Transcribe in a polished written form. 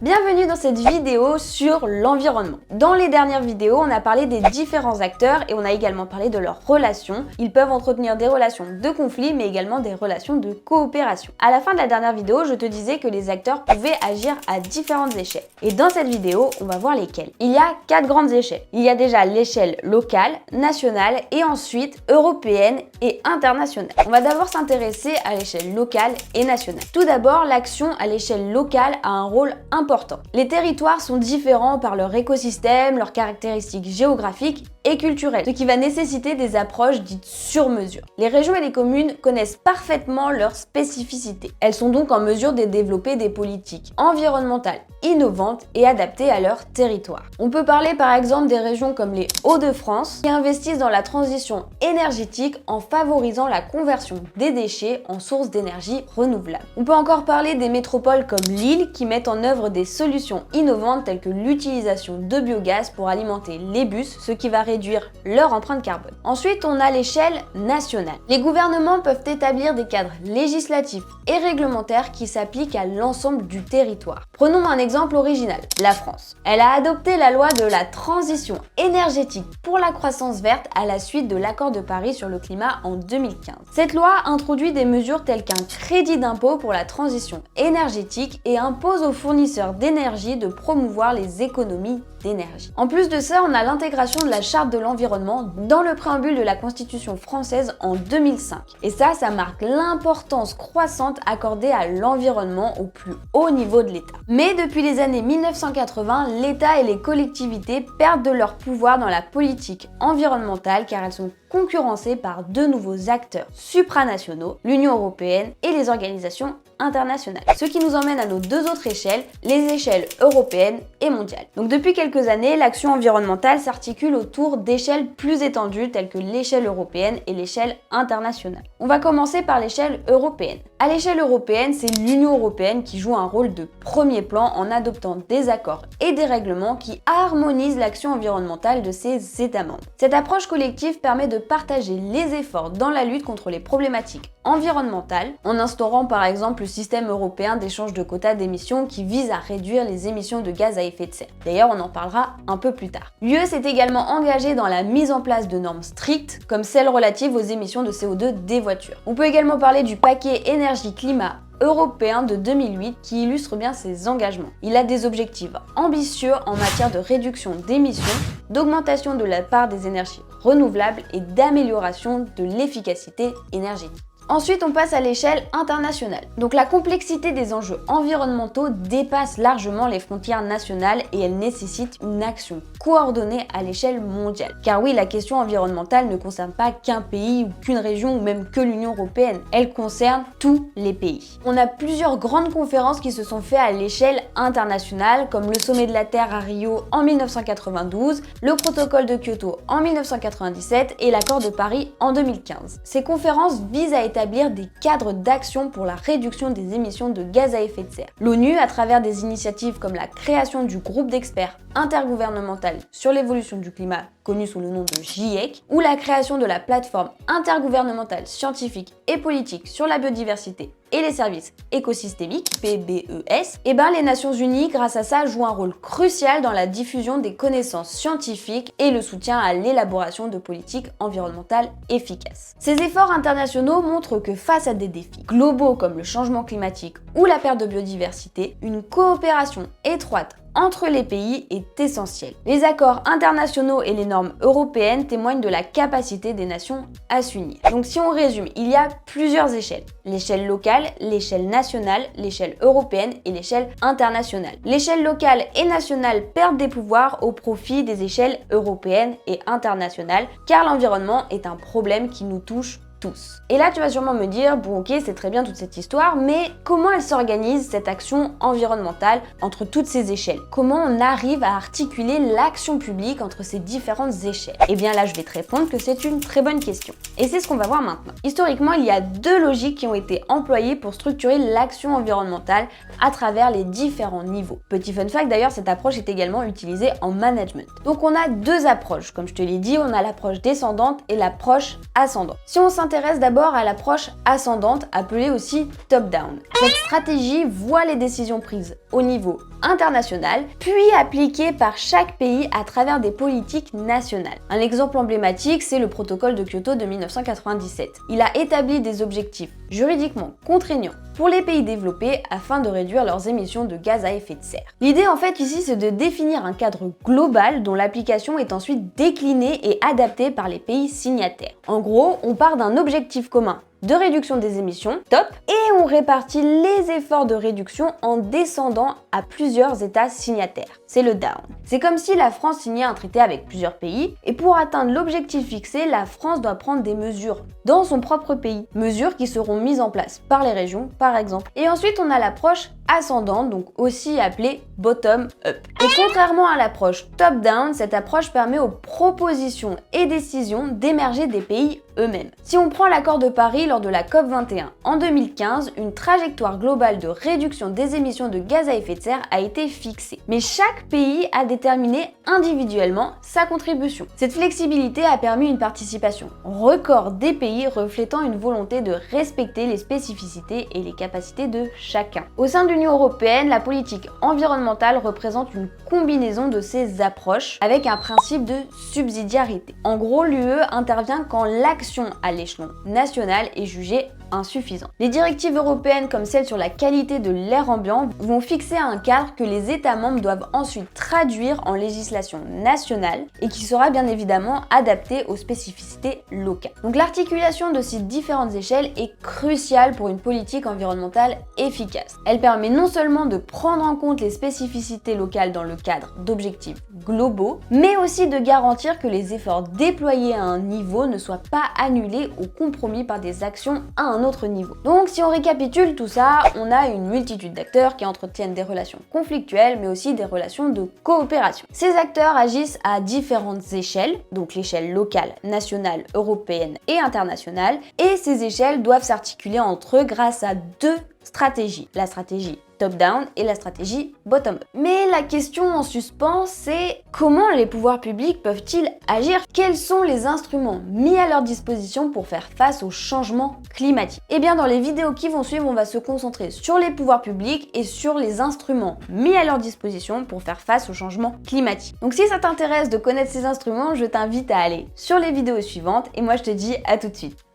Bienvenue dans cette vidéo sur l'environnement. Dans les dernières vidéos, on a parlé des différents acteurs et on a également parlé de leurs relations. Ils peuvent entretenir des relations de conflit mais également des relations de coopération. À la fin de la dernière vidéo, je te disais que les acteurs pouvaient agir à différentes échelles. Et dans cette vidéo, on va voir lesquelles. Il y a 4 grandes échelles. Il y a déjà l'échelle locale, nationale et ensuite européenne et internationale. On va d'abord s'intéresser à l'échelle locale et nationale. Tout d'abord, l'action à l'échelle locale a un rôle important. Les territoires sont différents par leur écosystème, leurs caractéristiques géographiques et culturelles, ce qui va nécessiter des approches dites sur mesure. Les régions et les communes connaissent parfaitement leurs spécificités. Elles sont donc en mesure de développer des politiques environnementales innovantes et adaptées à leur territoire. On peut parler par exemple des régions comme les Hauts-de-France qui investissent dans la transition énergétique en favorisant la conversion des déchets en sources d'énergie renouvelables. On peut encore parler des métropoles comme Lille qui mettent en œuvre des solutions innovantes telles que l'utilisation de biogaz pour alimenter les bus, ce qui va réduire leur empreinte carbone. Ensuite, on a l'échelle nationale. Les gouvernements peuvent établir des cadres législatifs et réglementaires qui s'appliquent à l'ensemble du territoire. Prenons un exemple original, la France. Elle a adopté la loi de la transition énergétique pour la croissance verte à la suite de l'accord de Paris sur le climat en 2015. Cette loi introduit des mesures telles qu'un crédit d'impôt pour la transition énergétique et impose aux fournisseurs d'énergie de promouvoir les économies d'énergie. En plus de ça, on a l'intégration de la charte de l'environnement dans le préambule de la Constitution française en 2005. Et ça marque l'importance croissante accordée à l'environnement au plus haut niveau de l'État. Mais depuis les années 1980, l'État et les collectivités perdent de leur pouvoir dans la politique environnementale car elles sont concurrencées par deux nouveaux acteurs supranationaux, l'Union européenne et les organisations internationales. Ce qui nous emmène à nos deux autres échelles, les échelles européennes et mondiales. Donc depuis quelques années, l'action environnementale s'articule autour d'échelles plus étendues telles que l'échelle européenne et l'échelle internationale. On va commencer par l'échelle européenne. À l'échelle européenne, c'est l'Union européenne qui joue un rôle de premier plan en adoptant des accords et des règlements qui harmonisent l'action environnementale de ses États membres. Cette approche collective permet de partager les efforts dans la lutte contre les problématiques environnementales en instaurant par exemple le système européen d'échange de quotas d'émissions qui vise à réduire les émissions de gaz à effet de serre. D'ailleurs, on en parlera un peu plus tard. L'UE s'est également engagée dans la mise en place de normes strictes comme celles relatives aux émissions de CO2 des voitures. On peut également parler du paquet énergie-climat européen de 2008 qui illustre bien ses engagements. Il a des objectifs ambitieux en matière de réduction d'émissions, d'augmentation de la part des énergies renouvelables et d'amélioration de l'efficacité énergétique. Ensuite, on passe à l'échelle internationale. Donc la complexité des enjeux environnementaux dépasse largement les frontières nationales et elle nécessite une action coordonnée à l'échelle mondiale. Car oui, la question environnementale ne concerne pas qu'un pays ou qu'une région ou même que l'Union européenne. Elle concerne tous les pays. On a plusieurs grandes conférences qui se sont faites à l'échelle internationale comme le sommet de la Terre à Rio en 1992, le protocole de Kyoto en 1997 et l'accord de Paris en 2015. Ces conférences visent à établir des cadres d'action pour la réduction des émissions de gaz à effet de serre. L'ONU, à travers des initiatives comme la création du groupe d'experts intergouvernemental sur l'évolution du climat, connu sous le nom de GIEC, ou la création de la plateforme intergouvernementale scientifique et politique sur la biodiversité et les services écosystémiques, PBES, et les Nations Unies, grâce à ça, jouent un rôle crucial dans la diffusion des connaissances scientifiques et le soutien à l'élaboration de politiques environnementales efficaces. Ces efforts internationaux montrent que face à des défis globaux comme le changement climatique ou la perte de biodiversité, une coopération étroite entre les pays est essentielle. Les accords internationaux et les normes européennes témoignent de la capacité des nations à s'unir. Donc si on résume, il y a plusieurs échelles. L'échelle locale, l'échelle nationale, l'échelle européenne et l'échelle internationale. L'échelle locale et nationale perdent des pouvoirs au profit des échelles européennes et internationales car l'environnement est un problème qui nous touche tous. Et là, tu vas sûrement me dire, bon ok, c'est très bien toute cette histoire, mais comment elle s'organise cette action environnementale entre toutes ces échelles? Comment on arrive à articuler l'action publique entre ces différentes échelles? Et bien là, je vais te répondre que c'est une très bonne question. Et c'est ce qu'on va voir maintenant. Historiquement, il y a deux logiques qui ont été employées pour structurer l'action environnementale à travers les différents niveaux. Petit fun fact d'ailleurs, cette approche est également utilisée en management. Donc on a deux approches, comme je te l'ai dit, on a l'approche descendante et l'approche ascendante. Si on s'intéresse s'intéresse d'abord à l'approche ascendante, appelée aussi top-down. Cette stratégie voit les décisions prises au niveau international, puis appliquées par chaque pays à travers des politiques nationales. Un exemple emblématique, c'est le protocole de Kyoto de 1997. Il a établi des objectifs juridiquement contraignants pour les pays développés afin de réduire leurs émissions de gaz à effet de serre. L'idée en fait ici, c'est de définir un cadre global dont l'application est ensuite déclinée et adaptée par les pays signataires. En gros, on part d'un objectif commun de réduction des émissions, top, et on répartit les efforts de réduction en descendant à plusieurs États signataires. C'est le down. C'est comme si la France signait un traité avec plusieurs pays, et pour atteindre l'objectif fixé, la France doit prendre des mesures dans son propre pays, mesures qui seront mises en place par les régions, par exemple. Et ensuite, on a l'approche ascendante, donc aussi appelée bottom-up. Et contrairement à l'approche top-down, cette approche permet aux propositions et décisions d'émerger des pays eux-mêmes. Si on prend l'accord de Paris lors de la COP21 en 2015, une trajectoire globale de réduction des émissions de gaz à effet de serre a été fixée. Mais chaque pays a déterminé individuellement sa contribution. Cette flexibilité a permis une participation record des pays reflétant une volonté de respecter les spécificités et les capacités de chacun. Au sein de l'Union européenne, la politique environnementale représente une combinaison de ces approches avec un principe de subsidiarité. En gros, l'UE intervient quand l'action à l'échelon national est jugée insuffisante. Les directives européennes comme celle sur la qualité de l'air ambiant vont fixer un cadre que les États membres doivent ensuite traduire en législation nationale et qui sera bien évidemment adapté aux spécificités locales. Donc l'articulation de ces différentes échelles est cruciale pour une politique environnementale efficace. Elle permet non seulement de prendre en compte les spécificités locales dans le cadre d'objectifs globaux, mais aussi de garantir que les efforts déployés à un niveau ne soient pas annulés ou compromis par des actions à un autre niveau. Donc si on récapitule tout ça, on a une multitude d'acteurs qui entretiennent des relations conflictuelles mais aussi des relations de coopération. Ces acteurs agissent à différentes échelles, donc l'échelle locale, nationale, européenne et internationale, et ces échelles doivent s'articuler entre eux grâce à deux stratégies. La stratégie top-down et la stratégie bottom-up. Mais la question en suspens, c'est comment les pouvoirs publics peuvent-ils agir? Quels sont les instruments mis à leur disposition pour faire face au changement climatique? Eh bien, dans les vidéos qui vont suivre, on va se concentrer sur les pouvoirs publics et sur les instruments mis à leur disposition pour faire face au changement climatique. Donc si ça t'intéresse de connaître ces instruments, je t'invite à aller sur les vidéos suivantes et moi je te dis à tout de suite.